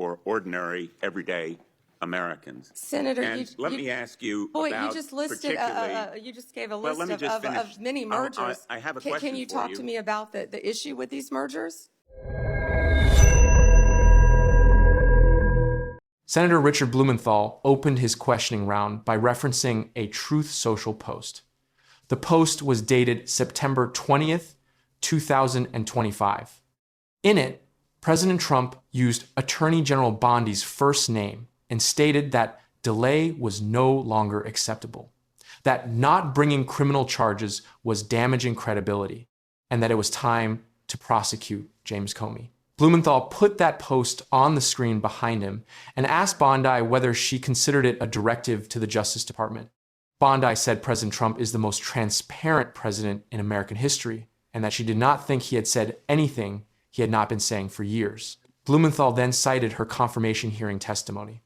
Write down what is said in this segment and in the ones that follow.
for ordinary, everyday Americans. Senator, let me ask you about you just listed, you just gave a list of many mergers. I have a question Can you talk to me about the issue with these mergers? Senator Richard Blumenthal opened his questioning round by referencing a Truth Social post. The post was dated September 20th, 2025. In it, President Trump used Attorney General Bondi's first name and stated that delay was no longer acceptable, that not bringing criminal charges was damaging credibility, and that it was time to prosecute James Comey. Blumenthal put that post on the screen behind him and asked Bondi whether she considered it a directive to the Justice Department. Bondi said President Trump is the most transparent president in American history, and that she did not think he had said anything he had not been saying for years. Blumenthal then cited her confirmation hearing testimony.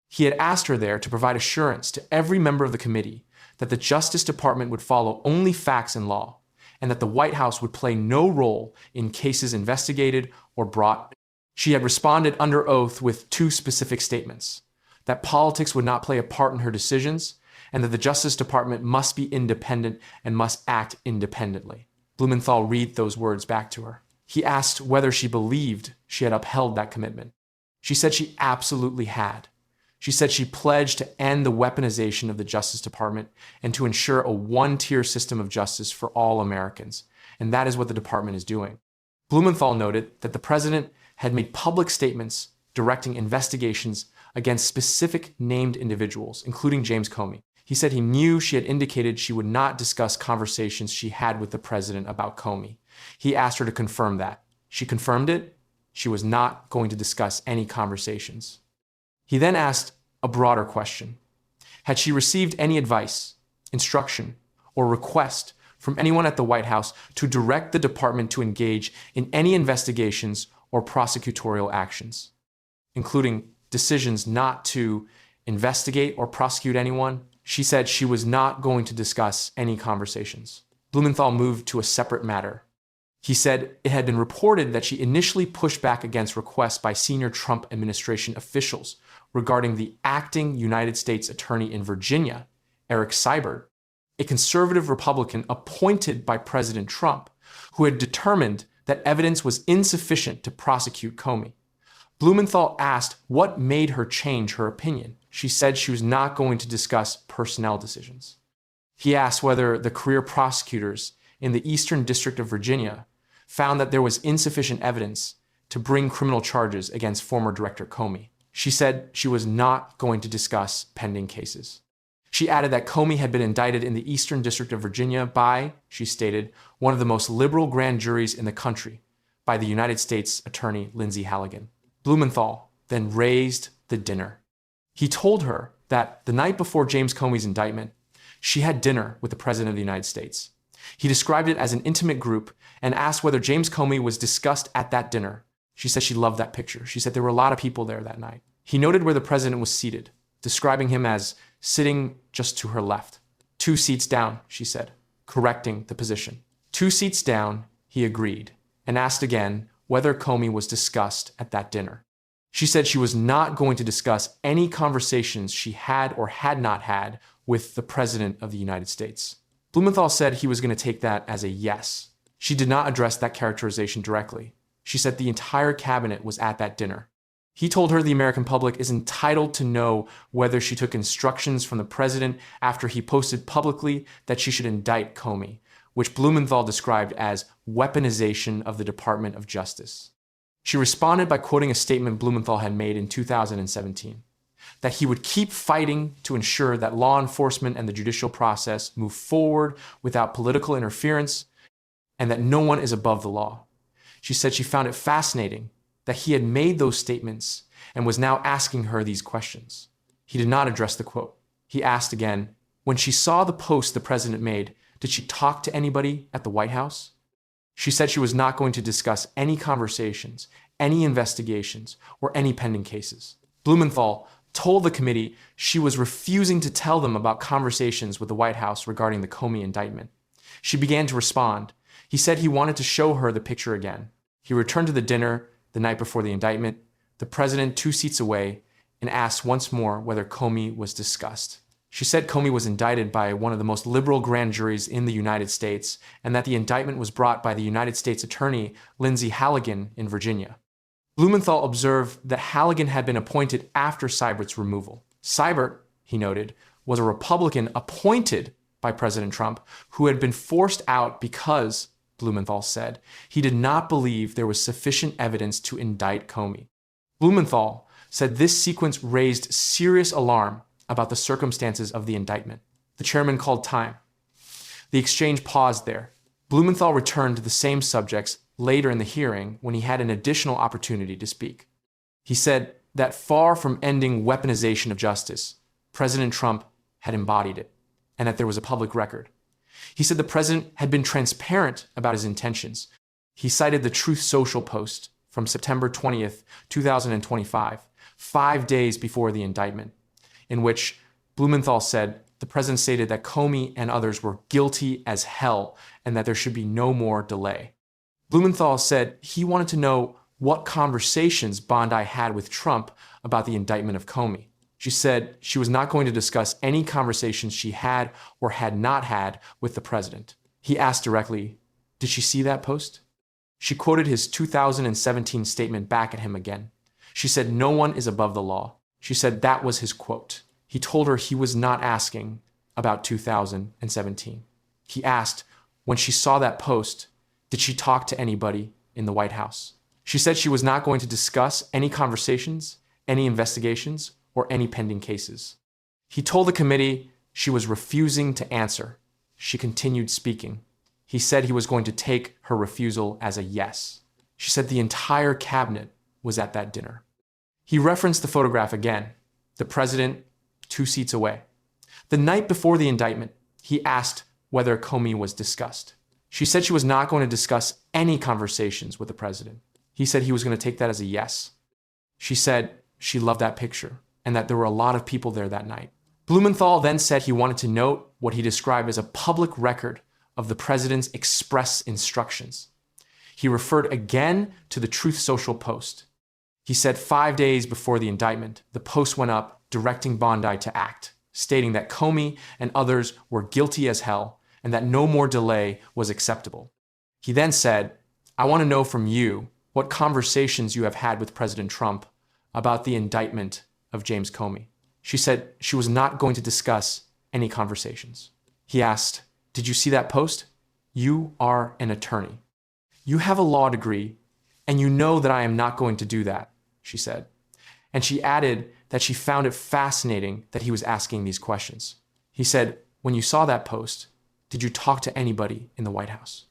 He had asked her there to provide assurance to every member of the committee that the Justice Department would follow only facts and law, and that the White House would play no role in cases investigated or brought. She had responded under oath with two specific statements: that politics would not play a part in her decisions, and that the Justice Department must be independent and must act independently. Blumenthal read those words back to her. He asked whether she believed she had upheld that commitment. She said she absolutely had. She said she pledged to end the weaponization of the Justice Department and to ensure a one-tier system of justice for all Americans, and that is what the department is doing. Blumenthal noted that the president had made public statements directing investigations against specific named individuals, including James Comey. He said he knew she had indicated she would not discuss conversations she had with the president about Comey. He asked her to confirm that. She confirmed it. She was not going to discuss any conversations. He then asked a broader question. Had she received any advice, instruction, or request from anyone at the White House to direct the department to engage in any investigations or prosecutorial actions, including decisions not to investigate or prosecute anyone? She said she was not going to discuss any conversations. Blumenthal moved to a separate matter. He said it had been reported that she initially pushed back against requests by senior Trump administration officials regarding the acting United States Attorney in Virginia, Eric Seibert, a conservative Republican appointed by President Trump, who had determined that evidence was insufficient to prosecute Comey. Blumenthal asked what made her change her opinion. She said she was not going to discuss personnel decisions. He asked whether the career prosecutors in the Eastern District of Virginia found that there was insufficient evidence to bring criminal charges against former Director Comey. She said she was not going to discuss pending cases. She added that Comey had been indicted in the Eastern District of Virginia by, she stated, one of the most liberal grand juries in the country, by the United States Attorney Lindsay Halligan. Blumenthal then raised the dinner. He told her that the night before James Comey's indictment, she had dinner with the President of the United States. He described it as an intimate group and asked whether James Comey was discussed at that dinner. She said she loved that picture. She said there were a lot of people there that night. He noted where the president was seated, describing him as sitting just to her left. 2 seats down, she said, correcting the position. 2 seats down, he agreed, and asked again whether Comey was discussed at that dinner. She said she was not going to discuss any conversations she had or had not had with the President of the United States. Blumenthal said he was going to take that as a yes. She did not address that characterization directly. She said the entire cabinet was at that dinner. He told her the American public is entitled to know whether she took instructions from the president after he posted publicly that she should indict Comey, which Blumenthal described as weaponization of the Department of Justice. She responded by quoting a statement Blumenthal had made in 2017, that he would keep fighting to ensure that law enforcement and the judicial process move forward without political interference, and that no one is above the law. She said she found it fascinating that he had made those statements and was now asking her these questions. He did not address the quote. He asked again, when she saw the post the president made, did she talk to anybody at the White House? She said she was not going to discuss any conversations, any investigations, or any pending cases. Blumenthal told the committee she was refusing to tell them about conversations with the White House regarding the Comey indictment. She began to respond. He said he wanted to show her the picture again. He returned to the dinner the night before the indictment, the president 2 seats away, and asked once more whether Comey was discussed. She said Comey was indicted by one of the most liberal grand juries in the United States, and that the indictment was brought by the United States Attorney Lindsay Halligan in Virginia. Blumenthal observed that Halligan had been appointed after Seibert's removal. Seibert, he noted, was a Republican appointed by President Trump who had been forced out because, Blumenthal said, he did not believe there was sufficient evidence to indict Comey. Blumenthal said this sequence raised serious alarm about the circumstances of the indictment. The chairman called time. The exchange paused there. Blumenthal returned to the same subjects later in the hearing when he had an additional opportunity to speak. He said that far from ending weaponization of justice, President Trump had embodied it, and that there was a public record. He said the president had been transparent about his intentions. He cited the Truth Social post from September 20th, 2025, 5 days before the indictment, in which Blumenthal said the president stated that Comey and others were guilty as hell and that there should be no more delay. Blumenthal said he wanted to know what conversations Bondi had with Trump about the indictment of Comey. She said she was not going to discuss any conversations she had or had not had with the president. He asked directly, "Did she see that post?" She quoted his 2017 statement back at him again. She said no one is above the law. She said that was his quote. He told her he was not asking about 2017. He asked, when she saw that post, did she talk to anybody in the White House? She said she was not going to discuss any conversations, any investigations, or any pending cases. He told the committee she was refusing to answer. She continued speaking. He said he was going to take her refusal as a yes. She said the entire cabinet was at that dinner. He referenced the photograph again, the president 2 seats away. The night before the indictment, he asked whether Comey was discussed. She said she was not going to discuss any conversations with the president. He said he was going to take that as a yes. She said she loved that picture and that there were a lot of people there that night. Blumenthal then said he wanted to note what he described as a public record of the president's express instructions. He referred again to the Truth Social post. He said 5 days before the indictment, the post went up directing Bondi to act, stating that Comey and others were guilty as hell and that no more delay was acceptable. He then said, "I want to know from you what conversations you have had with President Trump about the indictment of James Comey." She said she was not going to discuss any conversations. He asked, "Did you see that post? You are an attorney. You have a law degree, and you know that I am not going to do that," she said. And she added that she found it fascinating that he was asking these questions. He said, "When you saw that post, did you talk to anybody in the White House?"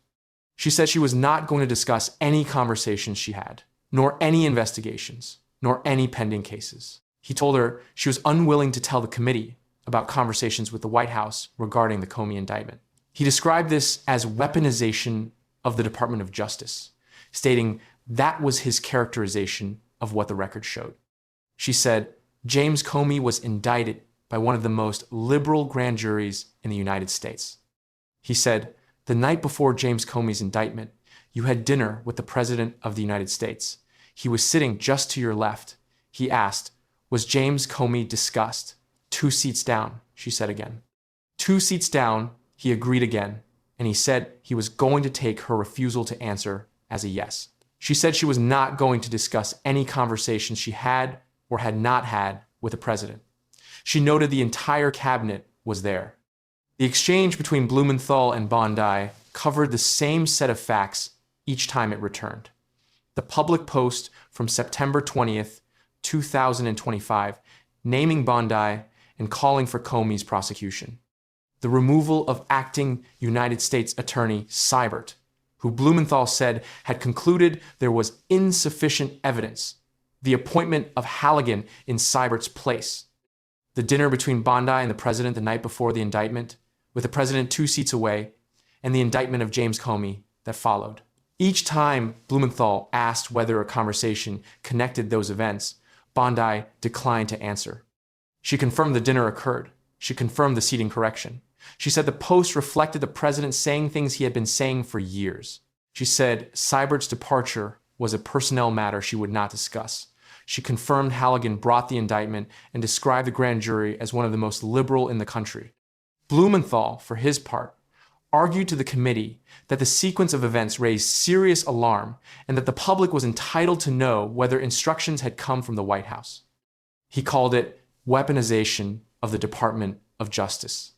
She said she was not going to discuss any conversations she had, nor any investigations, nor any pending cases. He told her she was unwilling to tell the committee about conversations with the White House regarding the Comey indictment. He described this as weaponization of the Department of Justice, stating that was his characterization of what the record showed. She said, James Comey was indicted by one of the most liberal grand juries in the United States. He said, the night before James Comey's indictment, you had dinner with the President of the United States. He was sitting just to your left. He asked, was James Comey discussed? 2 seats down, she said again. 2 seats down, he agreed again, and he said he was going to take her refusal to answer as a yes. She said she was not going to discuss any conversations she had or had not had with the president. She noted the entire cabinet was there. The exchange between Blumenthal and Bondi covered the same set of facts each time it returned. The public post from September 20th, 2025, naming Bondi and calling for Comey's prosecution. The removal of acting United States Attorney Seibert, who Blumenthal said had concluded there was insufficient evidence. The appointment of Halligan in Seibert's place. The dinner between Bondi and the president the night before the indictment, with the president 2 seats away, and the indictment of James Comey that followed. Each time Blumenthal asked whether a conversation connected those events, Bondi declined to answer. She confirmed the dinner occurred. She confirmed the seating correction. She said the post reflected the president saying things he had been saying for years. She said Seibert's departure was a personnel matter she would not discuss. She confirmed Halligan brought the indictment and described the grand jury as one of the most liberal in the country. Blumenthal, for his part, argued to the committee that the sequence of events raised serious alarm and that the public was entitled to know whether instructions had come from the White House. He called it weaponization of the Department of Justice.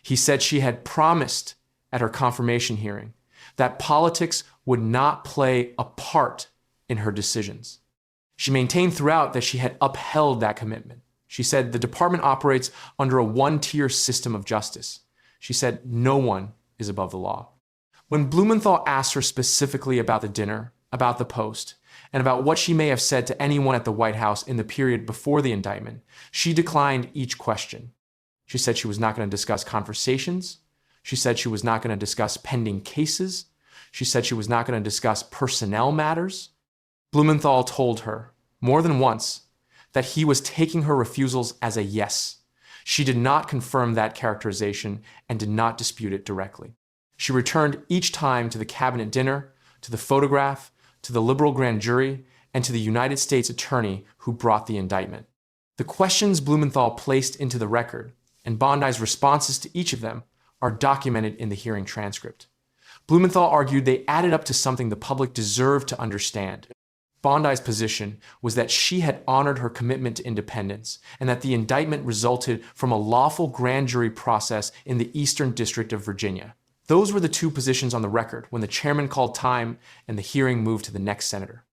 He said she had promised at her confirmation hearing that politics would not play a part in her decisions. She maintained throughout that she had upheld that commitment. She said the department operates under a one-tier system of justice. She said no one is above the law. When Blumenthal asked her specifically about the dinner, about the Post, and about what she may have said to anyone at the White House in the period before the indictment, she declined each question. She said she was not going to discuss conversations. She said she was not going to discuss pending cases. She said she was not going to discuss personnel matters. Blumenthal told her, more than once, that he was taking her refusals as a yes. She did not confirm that characterization and did not dispute it directly. She returned each time to the cabinet dinner, to the photograph, to the liberal grand jury, and to the United States attorney who brought the indictment. The questions Blumenthal placed into the record and Bondi's responses to each of them are documented in the hearing transcript. Blumenthal argued they added up to something the public deserved to understand. Bondi's position was that she had honored her commitment to independence and that the indictment resulted from a lawful grand jury process in the Eastern District of Virginia. Those were the two positions on the record when the chairman called time and the hearing moved to the next senator.